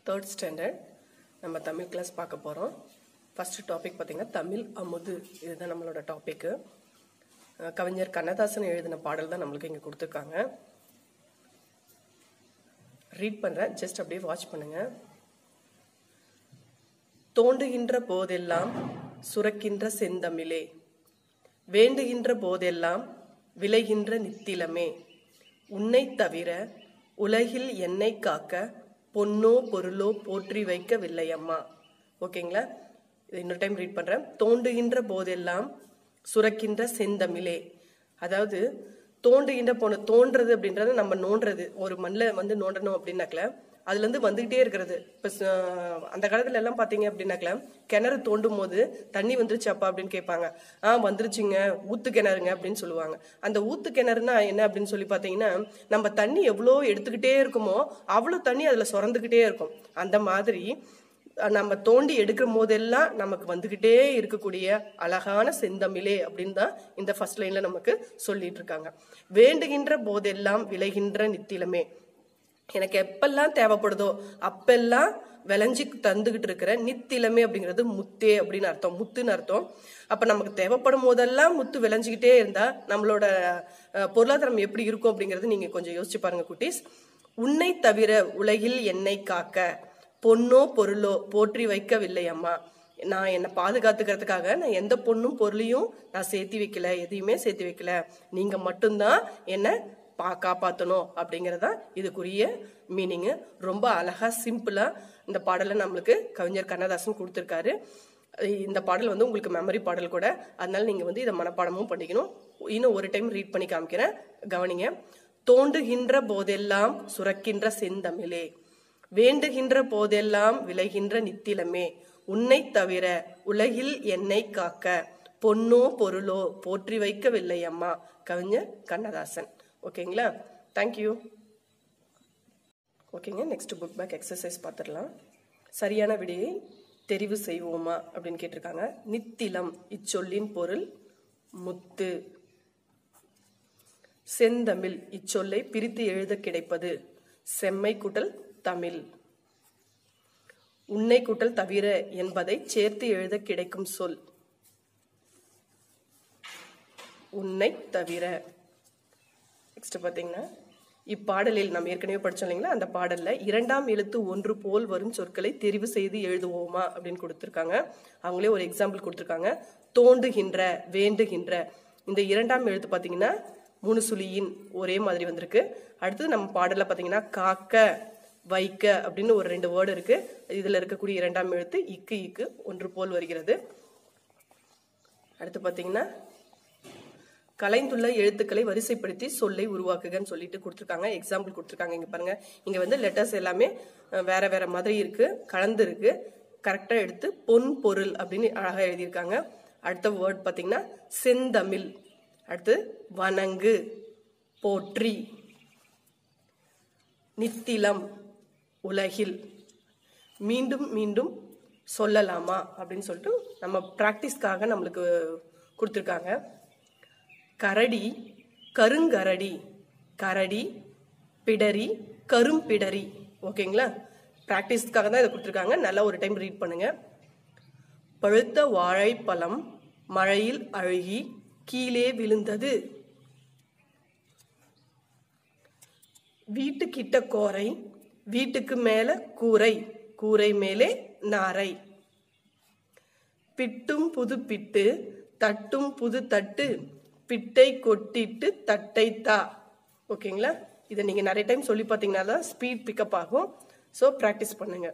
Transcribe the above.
3rd standard நம்ம Tamil class பார்க்க போகிறோம். ஃபர்ஸ்ட் டாபிக் பார்த்தீங்கன்னா தமிழ் அமுது. இதுதான் நம்மளோட டாபிக்கு. கவிஞர் கண்ணதாசன் எழுதின பாடல் தான் நம்மளுக்கு இங்கே கொடுத்துருக்காங்க. ரீட் பண்ணுறேன், ஜஸ்ட் அப்படியே வாட்ச் பண்ணுங்க. தோண்டுகின்ற போதெல்லாம் சுரக்கின்ற செந்தமிழே, வேண்டுகின்ற போதெல்லாம் விளைகின்ற நித்திலமே, உன்னை தவிர உலகில் என்னை காக்க பொன்னோ பொருளோ போற்றி வைக்கவில்லை அம்மா. ஓகேங்களா? இது இன்னொரு டைம் ரீட் பண்றேன். தோண்டுகின்ற போதெல்லாம் சுரக்கின்ற செந்தமிழே, அதாவது தோண்டுகின்ற தோன்றது அப்படின்றது நம்ம நோண்டுறது. ஒரு மண்ணில் வந்து நோண்டணும் அப்படின்னாக்கல அதுல இருந்து வந்துகிட்டே இருக்கிறது. இப்ப அந்த காலத்துல எல்லாம் பாத்தீங்க அப்படின்னாக்கல கிணறு தோண்டும் போது தண்ணி வந்துருச்சாப்பா அப்படின்னு கேட்பாங்க. வந்துருச்சுங்க, ஊத்து கிணறுங்க அப்படின்னு சொல்லுவாங்க. அந்த ஊத்து கிணறுனா என்ன அப்படின்னு சொல்லி பாத்தீங்கன்னா, நம்ம தண்ணி எவ்வளோ எடுத்துக்கிட்டே இருக்குமோ அவ்வளவு தண்ணி அதுல சுரந்துகிட்டே இருக்கும். அந்த மாதிரி நம்ம தோண்டி எடுக்கிற போதெல்லாம் நமக்கு வந்துகிட்டே இருக்கக்கூடிய அழகான செந்தமிழே அப்படின்னு தான் இந்த ஃபர்ஸ்ட் லைன்ல நமக்கு சொல்லிட்டு இருக்காங்க. வேண்டுகின்ற போதெல்லாம் விளைகின்ற நித்திலமே, எனக்கு எப்பெல்லாம் தேவைப்படுதோ அப்பெல்லாம் விளைஞ்சி தந்துகிட்டு இருக்கிற நித்திலமே அப்படிங்கிறது முத்தே அப்படின்னு அர்த்தம், முத்துன்னு அர்த்தம். அப்ப நமக்கு தேவைப்படும் போதெல்லாம் முத்து விளைஞ்சிக்கிட்டே இருந்தா நம்மளோட பொருளாதாரம் எப்படி இருக்கும் அப்படிங்கறது நீங்க கொஞ்சம் யோசிச்சு பாருங்க குட்டீஸ். உன்னை தவிர உலகில் என்னை காக்க பொன்னோ பொருளோ போற்றி வைக்கவில்லை அம்மா. நான் என்னை பாதுகாத்துக்கிறதுக்காக நான் எந்த பொண்ணும் பொருளையும் நான் சேர்த்தி வைக்கல, எதையுமே சேர்த்து வைக்கல. நீங்க மட்டும்தான் என்ன காப்பாற்றணும் அப்படிங்கறதா இதுக்குரிய மீனிங். ரொம்ப அழகா சிம்பிளா இந்த பாடலை நம்மளுக்கு கவிஞர் கண்ணதாசன் கொடுத்திருக்காரு. இந்த பாடல் வந்து உங்களுக்கு மெமரி பாடல் கூட, அதனால நீங்க வந்து இதை மனப்பாடமும் பண்ணிக்கணும். இன்னும் ஒரு டைம் ரீட் பண்ணி காமிக்கிறேன், கவனிங்க. தோண்டுகின்ற போதெல்லாம் சுரக்கின்ற செந்தமிழே, வேண்டுகின்ற போதெல்லாம் விளைகின்ற நித்திலமே, உன்னை தவிர உலகில் என்னை காக்க பொன்னோ பொருளோ போற்றி வைக்கவில்லை அம்மா. கவிஞர் கண்ணதாசன். ஓகேங்களா? தேங்க்யூ. ஓகேங்க, நெக்ஸ்ட் புக் பேக் எக்ஸசைஸ் பார்த்துடலாம். சரியான விடையை தெரிவு செய்வோமா அப்படின்னு கேட்டிருக்காங்க. நித்திலம் இச்சொல்லின் பொருள் முத்து. செந்தமிழ் இச்சொல்லை பிரித்து எழுத கிடைப்பது செம்மை கூட்டல் தமிழ். உன்னை கூட்டல் தவிர என்பதை சேர்த்து எழுத கிடைக்கும் சொல் உன்னை தவிர. நெக்ஸ்ட் பாத்தீங்கன்னா, இப்பாடலில் நம்ம ஏற்கனவே படிச்சோம் இல்லைங்களா, அந்த பாடல்ல இரண்டாம் எழுத்து ஒன்று போல் வரும் சொற்களை தெரிவு செய்து எழுதுவோமா அப்படின்னு கொடுத்திருக்காங்க. அவங்களே ஒரு எக்ஸாம்பிள் கொடுத்திருக்காங்க. தோண்டுகின்ற, வேண்டுகின்ற, இந்த இரண்டாம் எழுத்து பாத்தீங்கன்னா 3 சுழியின் ஒரே மாதிரி வந்திருக்கு. அடுத்தது நம்ம பாடல்ல பாத்தீங்கன்னா காக்க, வைக்க அப்படின்னு ஒரு 2 வேர்டு இருக்கு. இதுல இருக்கக்கூடிய இரண்டாம் எழுத்து இக்கு இக்கு ஒன்று போல் வருகிறது. அடுத்து பாத்தீங்கன்னா கலைந்துள்ள எழுத்துக்களை வரிசைப்படுத்தி சொல்லை உருவாக்குகன்னு சொல்லிட்டு கொடுத்துருக்காங்க. எக்ஸாம்பிள் கொடுத்துருக்காங்க. இங்க பாருங்க, இங்க வந்து லெட்டர்ஸ் எல்லாமே வேற வேற மாதிரி இருக்கு, கலந்து இருக்கு. கரெக்டா எடுத்து பொன் பொருள் அப்படின்னு அழகா எழுதியிருக்காங்க. அடுத்த வேர்ட் பாத்தீங்கன்னா செந்தமிழ், அடுத்து வணங்கு, போற்றி, நித்திலம், உலகில், மீண்டும் மீண்டும் சொல்லலாமா அப்படின்னு சொல்லிட்டு நம்ம பிராக்டிஸ்க்காக நம்மளுக்கு கொடுத்துருக்காங்க. கரடி, கருங்கரடி, கரடி, பிடரி, கரும்பிடரி. ஓகேங்களா? பிராக்டிஸ்க்காக தான் இதை கொடுத்துருக்காங்க. நல்லா ஒரு டைம் ரீட் பண்ணுங்க. பழுத்த வாழைப்பழம் மழையில் அழுகி கீழே விழுந்தது. வீட்டுக்கிட்ட கோரை, வீட்டுக்கு மேல கூரை, கூரை மேலே நாரை. பிட்டும் புது பிட்டு, தட்டும் புது தட்டு, பிட்டை கொட்டிட்டு தட்டை தா. ஓகேங்களா? இதை நீங்க நிறைய டைம் சொல்லி பார்த்தீங்கன்னா தான் ஸ்பீட் பிக்கப் ஆகும். ஸோ ப்ராக்டிஸ் பண்ணுங்க.